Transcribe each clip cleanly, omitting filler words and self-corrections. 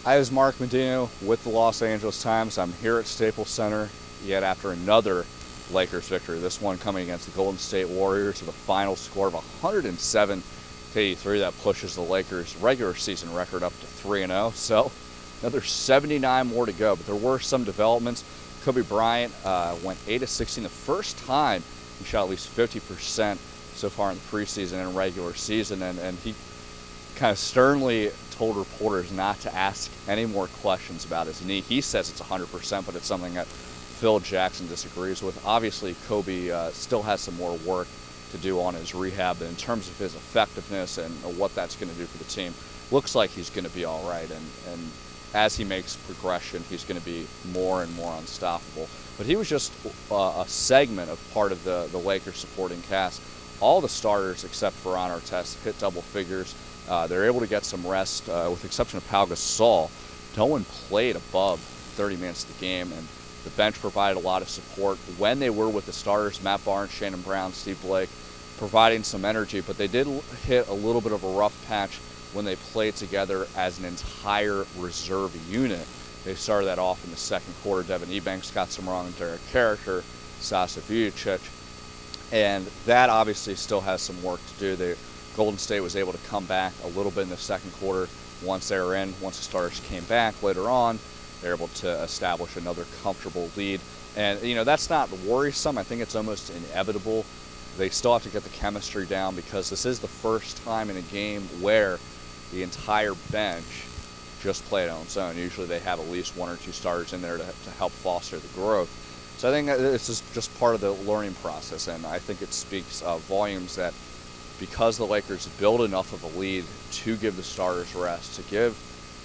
Hi, this is Mark Medina with the Los Angeles Times. I'm here at Staples Center yet after another Lakers victory. This one coming against the Golden State Warriors with a final score of 107-83. That pushes the Lakers' regular season record up to 3-0. So another 79 more to go. But there were some developments. Kobe Bryant went 8-16, the first time he shot at least 50% so far in the preseason and regular season, and he kind of sternly told reporters not to ask any more questions about his knee. He says it's 100%, but it's something that Phil Jackson disagrees with. Obviously, Kobe still has some more work to do on his rehab, but in terms of his effectiveness and what that's going to do for the team, looks like he's going to be all right. And as he makes progression, he's going to be more and more unstoppable. But he was just a segment of part of the Lakers supporting cast. All the starters, except for Ron Artest, hit double figures. They're able to get some rest, with the exception of Pau Gasol. No one played above 30 minutes of the game, and the bench provided a lot of support when they were with the starters, Matt Barnes, Shannon Brown, Steve Blake, providing some energy, but they did hit a little bit of a rough patch when they played together as an entire reserve unit. They started that off in the second quarter. Devin Ebanks got some wrong, Derek Character, Sasa Vujicic, and that obviously still has some work to do. Golden State was able to come back a little bit in the second quarter once they were in. Once the starters came back later on, they were able to establish another comfortable lead. And, you know, that's not worrisome. I think it's almost inevitable. They still have to get the chemistry down because this is the first time in a game where the entire bench just played on its own. Usually they have at least one or two starters in there to help foster the growth. So I think this is just part of the learning process, and I think it speaks volumes that because the Lakers build enough of a lead to give the starters rest, to give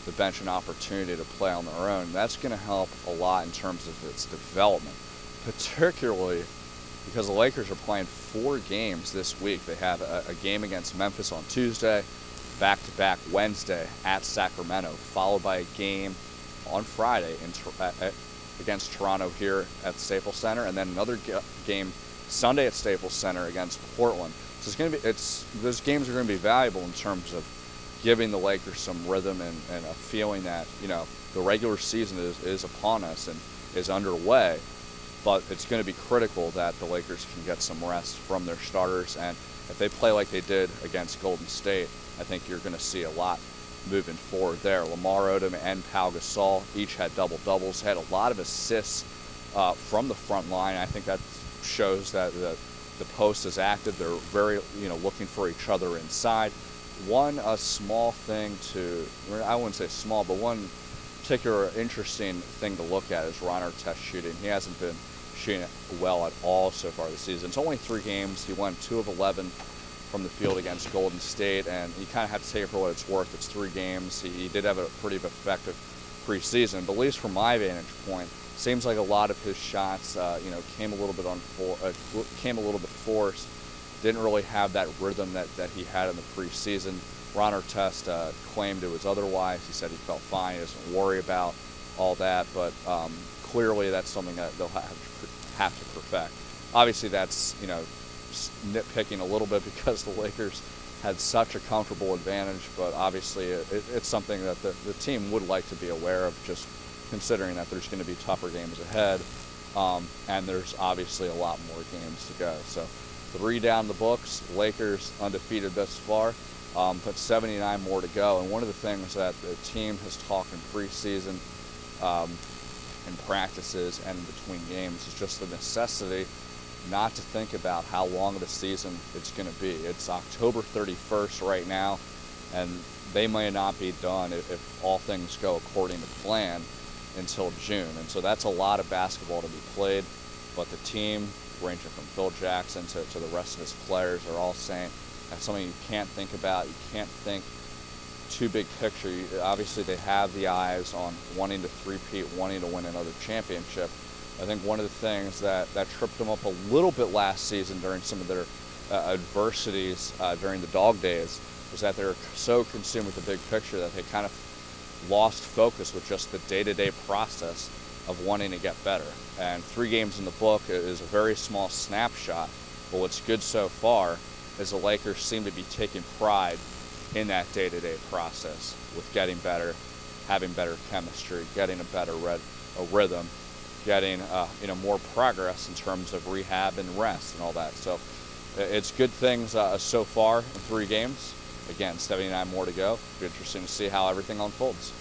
the bench an opportunity to play on their own, that's going to help a lot in terms of its development, particularly because the Lakers are playing 4 games this week. They have a game against Memphis on Tuesday, back-to-back Wednesday at Sacramento, followed by a game on Friday against Toronto here at Staples Center, and then another game Sunday at Staples Center against Portland. So those games are going to be valuable in terms of giving the Lakers some rhythm and a feeling that, you know, the regular season is upon us and is underway. But it's going to be critical that the Lakers can get some rest from their starters. And if they play like they did against Golden State, I think you're going to see a lot moving forward there. Lamar Odom and Pau Gasol each had double-doubles, had a lot of assists from the front line. I think that shows that the post is active. They're very, looking for each other inside. One small thing I wouldn't say small, but one particular interesting thing to look at is Ron Artest shooting. He hasn't been shooting it well at all so far this season. It's only 3 games. He went 2 of 11 from the field against Golden State, and you kind of have to take it for what it's worth. It's 3 games. He did have a pretty effective preseason, but at least from my vantage point, seems like a lot of his shots, came a little bit forced. Didn't really have that rhythm that he had in the preseason. Ron Artest claimed it was otherwise. He said he felt fine. He doesn't worry about all that, but clearly that's something that they'll have to perfect. Obviously, that's nitpicking a little bit because the Lakers had such a comfortable advantage, but obviously it's something that the team would like to be aware of, just considering that there's going to be tougher games ahead, and there's obviously a lot more games to go. So 3 down the books, Lakers undefeated thus far, but 79 more to go. And one of the things that the team has talked in preseason and practices and in between games is just the necessity not to think about how long of a season it's going to be. It's October 31st right now, and they may not be done if all things go according to plan until June. And so that's a lot of basketball to be played, but the team, ranging from Phil Jackson to the rest of his players, are all saying that's something you can't think about. You can't think too big picture. Obviously, they have the eyes on wanting to three-peat, wanting to win another championship. I think one of the things that tripped them up a little bit last season during some of their adversities during the dog days was that they were so consumed with the big picture that they kind of lost focus with just the day-to-day process of wanting to get better. And 3 games in the book is a very small snapshot, but what's good so far is the Lakers seem to be taking pride in that day-to-day process with getting better having better chemistry, getting a better rhythm, getting more progress in terms of rehab and rest and all that. So it's good things so far in 3 games. Again, 79 more to go. Be interesting to see how everything unfolds.